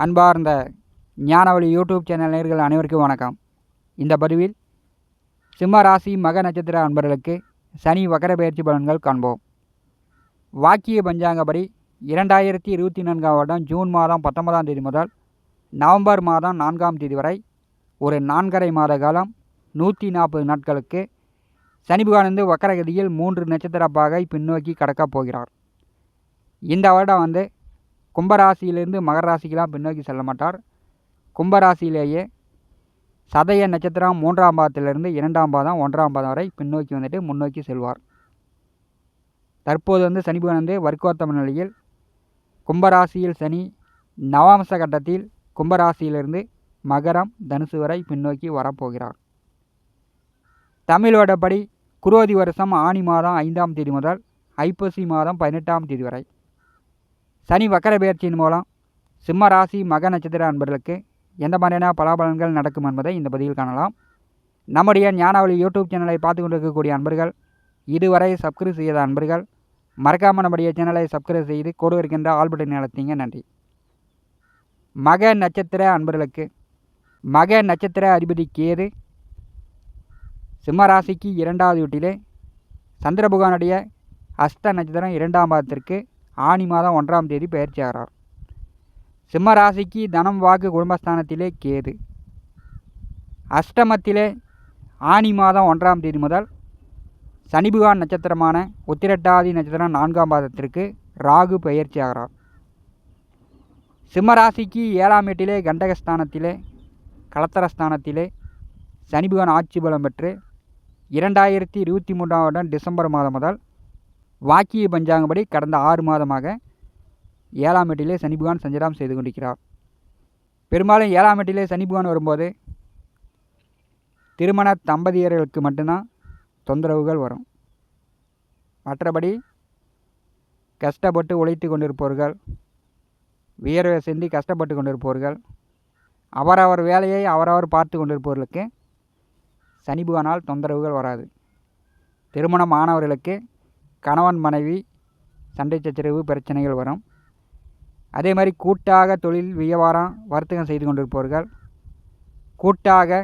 அன்பார்ந்த ஞானவழி YouTube channel நேயர்கள் அனைவருக்கும் வணக்கம். இந்த பதிவில் சிம்ம ராசி மக நட்சத்திர அன்பர்களுக்கு சனி வக்கர பயிற்சி பலன்கள் காண்போம். வாக்கிய பஞ்சாங்கப்படி 2024 வருடம் ஜூன் மாதம் 19ஆம் தேதி முதல் நவம்பர் மாதம் 4ஆம் தேதி வரை ஒரு 4.5 மாத காலம் 140 நாட்களுக்கு சனி பகவான் வக்கரகதியில் 3 நட்சத்திர பாகை பின்னோக்கி கடக்கப் போகிறார். இந்த வருடம் கும்பராசியிலிருந்து மகர ராசிக்கெலாம் பின்னோக்கி செல்ல மாட்டார். கும்பராசியிலேயே சதய நட்சத்திரம் 3ஆம் பாதத்திலிருந்து 2ஆம் பாதம் 1ஆம் பாதம் வரை பின்னோக்கி முன்னோக்கி செல்வார். தற்போது சனி பகவான் வர்க்கோத்தம நிலையில் கும்பராசியில் சனி நவாம்ச கட்டத்தில் கும்பராசியிலிருந்து மகரம் தனுசு வரை பின்னோக்கி வரப்போகிறார். தமிழ் வருடப்படி குரோதி வருஷம் ஆனி மாதம் 5ஆம் தேதி முதல் ஐப்பசி மாதம் 18ஆம் தேதி வரை சனி வக்கர பெயர்ச்சியின் மூலம் சிம்ம ராசி மக நட்சத்திர அன்பர்களுக்கு எந்த மாதிரியான பலாபலன்கள் நடக்கும் என்பதை இந்த பதிவில் காணலாம். நம்முடைய ஞானவழி யூடியூப் சேனலை பார்த்து கொண்டிருக்கக்கூடிய அன்பர்கள், இதுவரை சப்ஸ்கிரைப் செய்யாத அன்பர்கள் மறக்காமல் நம்முடைய சேனலை சப்ஸ்கிரைப் செய்து கூட இருக்கின்ற ஆல் பட்டன் அழுத்திங்க. நன்றி. மக நட்சத்திர அன்பர்களுக்கு மக நட்சத்திர அதிபதி கேது சிம்ம ராசிக்கு 2வது வீட்டிலே சந்திர பகவானுடைய அஸ்த நட்சத்திரம் 2ஆம் பாதத்திற்கு ஆனி மாதம் 1ஆம் தேதி பயிற்சி ஆகிறார். சிம்ம ராசிக்கு தனம் வாக்கு குடும்பஸ்தானத்திலே கேது, அஷ்டமத்திலே ஆனி மாதம் 1ஆம் தேதி முதல் சனி பகவான் நட்சத்திரமான உத்திரட்டாதி நட்சத்திரம் 4ஆம் பாதத்திற்கு ராகு பயிற்சி ஆகிறார். சிம்ம ராசிக்கு 7ஆம் வீட்டிலே கண்டகஸ்தானத்திலே கலத்தரஸ்தானத்திலே சனி பகவான் ஆட்சி பலம் பெற்று 2023ஆம் வருடம் டிசம்பர் மாதம் முதல் வாக்கிய பஞ்சாங்கப்படி கடந்த 6 மாதமாக 7ஆம் வீட்டிலே சனி பகவான் சஞ்சாரம் செய்து கொண்டிருக்கிறார். பெரும்பாலும் 7ஆம் வீட்டிலே சனி பகவான் வரும்போது திருமண தம்பதியர்களுக்கு மட்டும்தான் தொந்தரவுகள் வரும். மற்றபடி கஷ்டப்பட்டு உழைத்து கொண்டிருப்பவர்கள், வியர்வை சிந்தி கஷ்டப்பட்டு கொண்டிருப்பவர்கள், அவரவர் வேலையை அவரவர் பார்த்து கொண்டிருப்பவர்களுக்கு சனி பகவானால் தொந்தரவுகள் வராது. திருமணம் ஆனவர்களுக்கு கணவன் மனைவி சண்டை சச்சரவு பிரச்சனைகள் வரும். அதே மாதிரி கூட்டாக தொழில் வியாபாரம் வர்த்தகம் செய்து கொண்டிருப்பவர்கள், கூட்டாக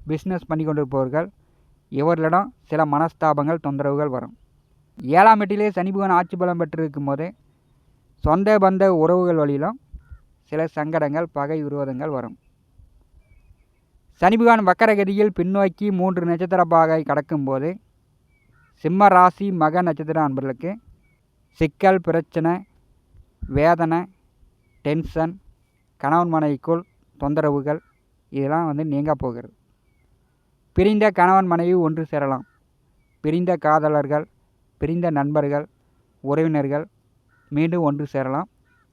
பிஸ்னஸ் பண்ணி கொண்டிருப்பவர்கள், இவர்களிடம் சில மனஸ்தாபங்கள் தொந்தரவுகள் வரும். 7ஆம் வீட்டிலே சனி பகவான் ஆட்சி பலம் பெற்றிருக்கும் போது சொந்த பந்த உறவுகள் வழியிலும் சில சங்கடங்கள் பகை விரோதங்கள் வரும். சனி பகவான் வக்கரகதியில் பின்னோக்கி 3 நட்சத்திர பாகை கடக்கும்போது சிம்ம ராசி மக நட்சத்திர அன்பர்களுக்கு சிக்கல், பிரச்சனை, வேதனை, டென்ஷன், கணவன் மனைவிக்குள் தொந்தரவுகள் இதெல்லாம் நீங்க போகிறது. பிரிந்த கணவன் மனைவி ஒன்று சேரலாம். பிரிந்த காதலர்கள், பிரிந்த நண்பர்கள், உறவினர்கள் மீண்டும் ஒன்று சேரலாம்.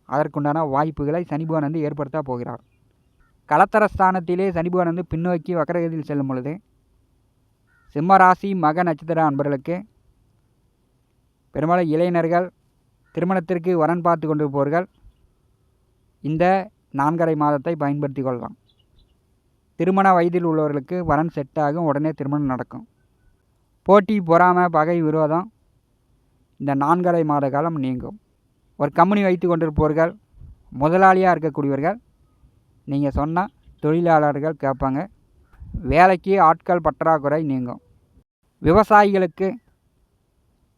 அதற்குண்டான வாய்ப்புகளை சனி பகவான் ஏற்படுத்த போகிறார். கலத்தரஸ்தானத்திலே சனி பகவான் பின்னோக்கி வக்கரகதியில் செல்லும் பொழுது சிம்ம ராசி மக நட்சத்திர அன்பர்களுக்கு பெரும்பாலும் இளைஞர்கள், திருமணத்திற்கு வரன் பார்த்து கொண்டிருப்பவர்கள் இந்த 4.5 மாதத்தை பயன்படுத்தி கொள்ளலாம். திருமண வயதில் உள்ளவர்களுக்கு வரன் செட் ஆகும், உடனே திருமணம் நடக்கும். போட்டி, பொறாமை, பகை, விரோதம் இந்த 4.5 மாத காலம் நீங்கும். ஒரு கம்பெனி வைத்து கொண்டிருப்பவர்கள், முதலாளியாக இருக்கக்கூடியவர்கள், நீங்கள் சொன்னால் தொழிலாளர்கள் கேட்பாங்க. வேலைக்கு ஆட்கள் பற்றாக்குறை நீங்கும். விவசாயிகளுக்கு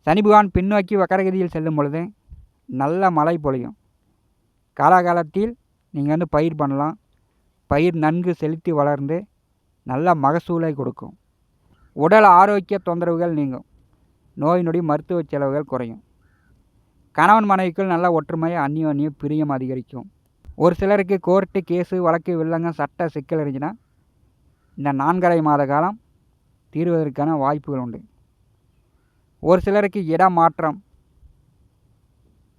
சனி பகவான் பின்னோக்கி வக்கரகதியில் செல்லும் பொழுது நல்ல மழை பொழியும். காலகாலத்தில் நீங்கள் பயிர் பண்ணலாம். பயிர் நன்கு செழித்து வளர்ந்து நல்ல மகசூலை கொடுக்கும். உடல் ஆரோக்கிய தொந்தரவுகள் நீங்கும். நோய் நொடி மருத்துவ செலவுகள் குறையும். கணவன் மனைவிக்குள் நல்ல ஒற்றுமை, அந்யோன்யம், பிரியம் அதிகரிக்கும். ஒரு சிலருக்கு கோர்ட்டு கேஸு வழக்கு வில்லங்கம் சட்ட சிக்கல் இருந்துச்சுன்னா இந்த 4.5 மாத காலம் தீர்வதற்கான வாய்ப்புகள் உண்டு. ஒரு சிலருக்கு இடமாற்றம்,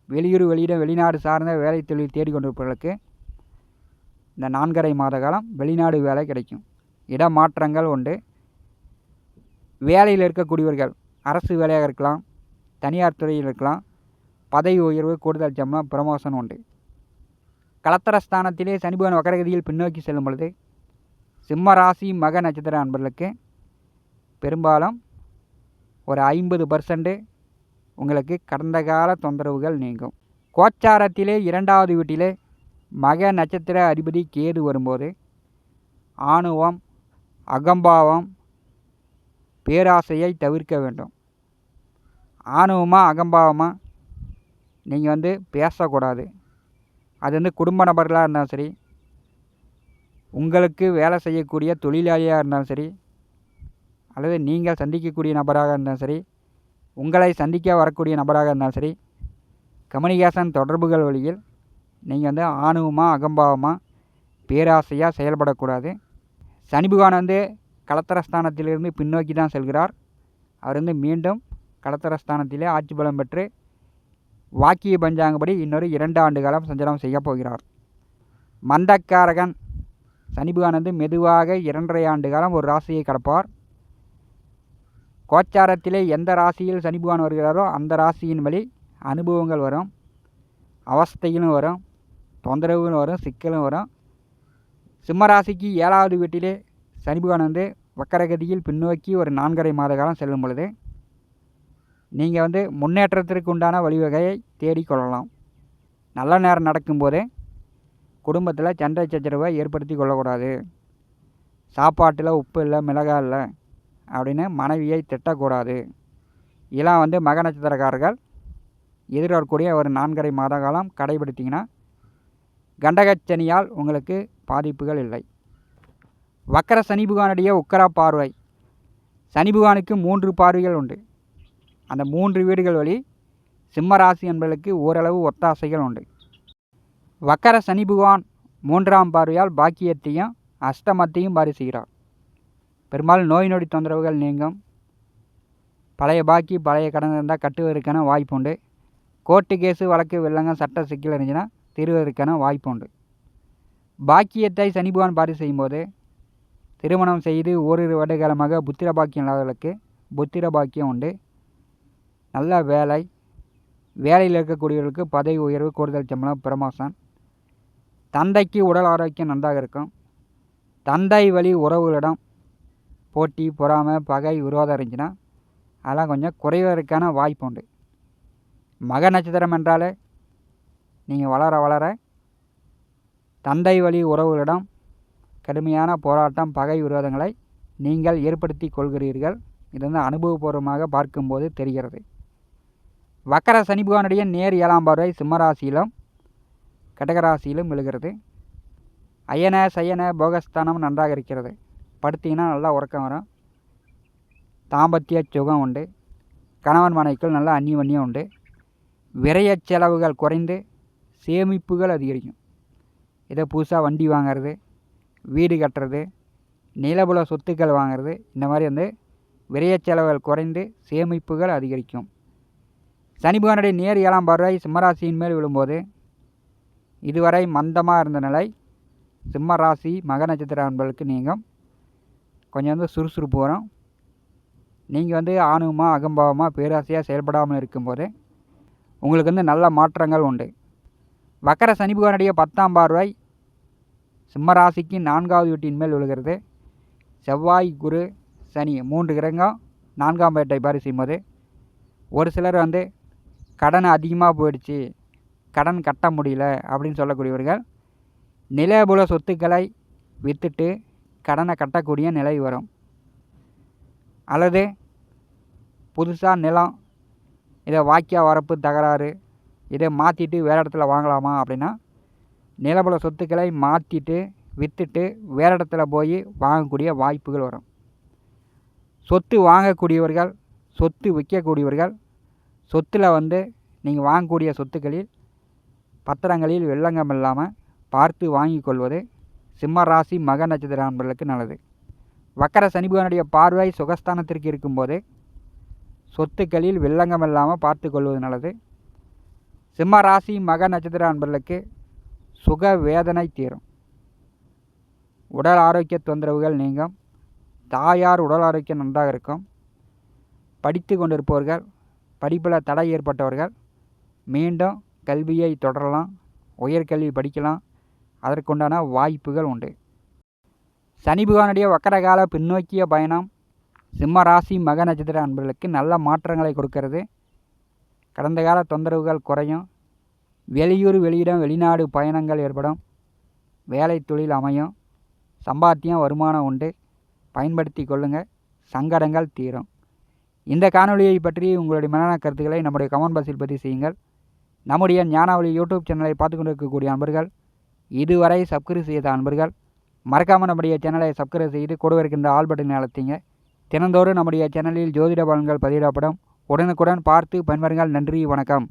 வெளியூர் வெளிநாடு சார்ந்த வேலை தொழில் தேடிக்கொண்டிருப்பவர்களுக்கு இந்த 4.5 மாத காலம் வெளிநாடு வேலை கிடைக்கும். இடமாற்றங்கள் உண்டு. வேலையில் இருக்கக்கூடியவர்கள் அரசு வேலையாக இருக்கலாம், தனியார் துறையில் இருக்கலாம், பதவி உயர்வு, கூடுதல் சம்பளம், ப்ரமோஷன் உண்டு. கலத்தரஸ்தானத்திலே சனி பகவான் வக்கரகதியில் பின்னோக்கி செல்லும் பொழுது சிம்ம ராசி மக நட்சத்திர அன்பர்களுக்கு பெரும்பாலும் ஒரு 50% உங்களுக்கு கடந்த கால தொந்தரவுகள் நீங்கும். கோச்சாரத்திலே 2வது வீட்டிலே மக நட்சத்திர அதிபதி கேது வரும்போது ஆணவம், அகம்பாவம், பேராசையை தவிர்க்க வேண்டும். ஆணவமாக அகம்பாவமாக நீங்கள் பேசக்கூடாது. அது குடும்ப நபர்களாக இருந்தாலும் சரி, உங்களுக்கு வேலை செய்யக்கூடிய தொழிலாளியாக இருந்தாலும் சரி, அல்லது நீங்கள் சந்திக்கக்கூடிய நபராக இருந்தாலும் சரி, உங்களை சந்திக்க வரக்கூடிய நபராக இருந்தாலும் சரி, கம்யூனிகேஷன் தொடர்புகள் வழியில் நீங்கள் ஆணவமாக அகம்பாவமாக பேராசையாக செயல்படக்கூடாது. சனி பகவான் கலத்திரஸ்தானத்திலிருந்து பின்னோக்கி தான் செல்கிறார். அவர் மீண்டும் கலத்திரஸ்தானத்திலே ஆட்சி பலம் பெற்று வாக்கிய பஞ்சாங்கப்படி இன்னொரு 2 ஆண்டு காலம் சஞ்சாரம் செய்ய போகிறார். மந்தக்காரகன் சனி பகவான் மெதுவாக 2.5 ஆண்டு காலம் ஒரு ராசியை கடப்பார். கோச்சாரத்திலே எந்த ராசியில் சனி பகவான் வருகிறாரோ அந்த ராசியின் வழி அனுபவங்கள் வரும், அவஸ்தைகளும் வரும், தொந்தரவுகளும் வரும், சிக்கலும் வரும். சிம்ம ராசிக்கு 7வது வீட்டிலே சனி பகவான் வக்கரகதியில் பின்னோக்கி ஒரு 4.5 மாத காலம் செல்லும் பொழுது நீங்கள் முன்னேற்றத்திற்கு உண்டான வழிவகையை தேடிக்கொள்ளலாம். நல்ல நேரம் நடக்கும்போதே குடும்பத்தில் சண்டை சச்சரவை ஏற்படுத்தி கொள்ளக்கூடாது. சாப்பாட்டில் உப்பு இல்லை, மிளகாய் இல்லை அப்படின்னு மனைவியை திட்டக்கூடாது. இதெல்லாம் மக நட்சத்திரக்காரர்கள் எதிர்வரக்கூடிய ஒரு 4.5 மாத காலம் கடைபிடித்திங்கன்னா கண்டகச்சனியால் உங்களுக்கு பாதிப்புகள் இல்லை. வக்கர சனி பகவானுடைய உக்கர பார்வை. சனி பகவானுக்கு 3 பார்வைகள் உண்டு. அந்த 3 வீடுகள் வழி சிம்ம ராசி என்பதற்கு ஓரளவு ஒத்தாசைகள் உண்டு. வக்கர சனி பகவான் 3ஆம் பார்வையால் பாக்கியத்தையும் அஷ்டமத்தையும் பாரி செய்கிறார். பெரும்பாலும் நோய் நொடி தொந்தரவுகள் நீங்கும். பழைய பாக்கி, பழைய கடன் இருந்தால் கட்டுவதற்கான வாய்ப்பு உண்டு. கோர்ட்டு கேஸு, வழக்கு, வில்லங்கம், சட்ட சிக்கல் இருந்துச்சுன்னா தீர்வதற்கான வாய்ப்பு உண்டு. பாக்கியத்தை சனி பகவான் பாரி செய்யும்போது திருமணம் செய்து ஓரிரு வருடகாலமாக புத்திர பாக்கியம் இல்லாதவர்களுக்கு புத்திர பாக்கியம் உண்டு. நல்ல வேலை, வேலையில் இருக்கக்கூடியவர்களுக்கு பதவி உயர்வு, கூடுதல் சம்பளம், ப்ரமோஷன். தந்தைக்கு உடல் ஆரோக்கியம் நன்றாக இருக்கும். தந்தை வழி உறவுகளிடம் போட்டி, பொறாமை, பகை, விரோதம் இருந்துச்சுன்னா அதெல்லாம் கொஞ்சம் குறைவதற்கான வாய்ப்பு உண்டு. மக நட்சத்திரம் என்றாலே நீங்கள் வளர வளர தந்தை வழி உறவுகளிடம் கடுமையான போராட்டம், பகை, விரோதங்களை நீங்கள் ஏற்படுத்தி கொள்கிறீர்கள். இது அனுபவபூர்வமாக பார்க்கும்போது தெரிகிறது. வக்கர சனி பகவானுடைய நேர் 7ஆம் பார்வை சிம்மராசியிலும் கடகராசியிலும் விழுகிறது. அயன சயன போகஸ்தானம் நன்றாக இருக்கிறது. படுத்திங்கன்னா நல்லா உறக்கம் வரும். தாம்பத்திய சுகம் உண்டு. கணவன் மனைவிக்குள் நல்ல அந்நியம் உண்டு. விரைய செலவுகள் குறைந்து சேமிப்புகள் அதிகரிக்கும். இதை புதுசாக வண்டி வாங்கிறது, வீடு கட்டுறது, நிலபுல சொத்துக்கள் வாங்கிறது, இந்த மாதிரி விரைய செலவுகள் குறைந்து சேமிப்புகள் அதிகரிக்கும். சனி பகவானுடைய நேர் 7ஆம் பார்வை சிம்மராசியின் மேல் விழும்போது இதுவரை மந்தமாக இருந்த நிலை சிம்ம ராசி மக நட்சத்திர அன்பர்களுக்கு நீங்கும். கொஞ்சம் சுறுசுறுப்பு வரும். நீங்கள் ஆணவமாக அகம்பாவமாக பேராசையாக செயல்படாமல் இருக்கும்போது உங்களுக்கு நல்ல மாற்றங்கள் உண்டு. வக்கர சனி பகவானுடைய 10ஆம் பார்வை சிம்ம ராசிக்கு 4வது வீட்டின் மேல் விழுகிறது. செவ்வாய், குரு, சனி 3 கிரகம் 4ஆம் வீட்டை பாரி செய்யும்போது ஒரு சிலர் கடன் அதிகமாக போயிடுச்சு, கடன் கட்ட முடியல அப்படின்னு சொல்லக்கூடியவர்கள் நிலபுல சொத்துக்களை விற்றுட்டு கடனை கட்டக்கூடிய நிலை வரும். அல்லது புதுசாக நிலம், இதை வாக்கியா வரப்பு தகராறு, இதை மாற்றிட்டு வேறு இடத்துல வாங்கலாமா அப்படின்னா நிலபுல சொத்துக்களை மாற்றிட்டு விற்றுட்டு வேறு இடத்துல போய் வாங்கக்கூடிய வாய்ப்புகள் வரும். சொத்து வாங்கக்கூடியவர்கள், சொத்து விற்கக்கூடியவர்கள், சொத்தில் நீங்கள் வாங்கக்கூடிய சொத்துக்களில் பத்திரங்களில் வெள்ளங்கம் இல்லாமல் பார்த்து வாங்கி கொள்வது சிம்ம ராசி மக நட்சத்திர நண்பர்களுக்கு நல்லது. வக்கர சனி பகவானுடைய பார்வை சுகஸ்தானத்திற்கு இருக்கும்போது சொத்துக்களில் வெள்ளங்கம் இல்லாமல் பார்த்து கொள்வது நல்லது. சிம்ம ராசி மக நட்சத்திர நண்பர்களுக்கு சுக வேதனை தீரும். உடல் ஆரோக்கிய தொந்தரவுகள் நீங்கும். தாயார் உடல் ஆரோக்கியம் நன்றாக இருக்கும். படித்து கொண்டிருப்பவர்கள், படிப்பில் தடை ஏற்பட்டவர்கள் மீண்டும் கல்வியை தொடரலாம், உயர்கல்வி படிக்கலாம். அதற்குண்டான வாய்ப்புகள் உண்டு. சனி பகவானுடைய வக்கரகால பின்னோக்கிய பயணம் சிம்ம ராசி மக நட்சத்திர அன்பர்களுக்கு நல்ல மாற்றங்களை கொடுக்கிறது. கடந்த கால தொந்தரவுகள் குறையும். வெளியூர் வெளியிடம் வெளிநாடு பயணங்கள் ஏற்படும். வேலை தொழில் அமையும். சம்பாத்தியம் வருமானம் உண்டு. பயன்படுத்தி கொள்ளுங்கள். சங்கடங்கள் தீரும். இந்த காணொலியை பற்றி உங்களுடைய மனநல கருத்துக்களை நம்முடைய கமெண்ட் பாக்ஸில் பதிவு செய்யுங்கள். நம்முடைய ஞானாவளி யூடியூப் சேனலை பார்த்து கொண்டிருக்கக்கூடிய அன்பர்கள், இதுவரை சப்ஸ்கிரைப் செய்த அன்பர்கள் மறக்காமல் நம்முடைய சேனலை சப்ஸ்கிரைப் செய்து கூட இருக்கின்ற ஆல் பட்டனை அழுத்திங்க. தினந்தோறும் நம்முடைய சேனலில் ஜோதிட பலன்கள் பதிவிடப்படும். உடனுக்குடன் பார்த்து பயன்பெறுங்கள். நன்றி, வணக்கம்.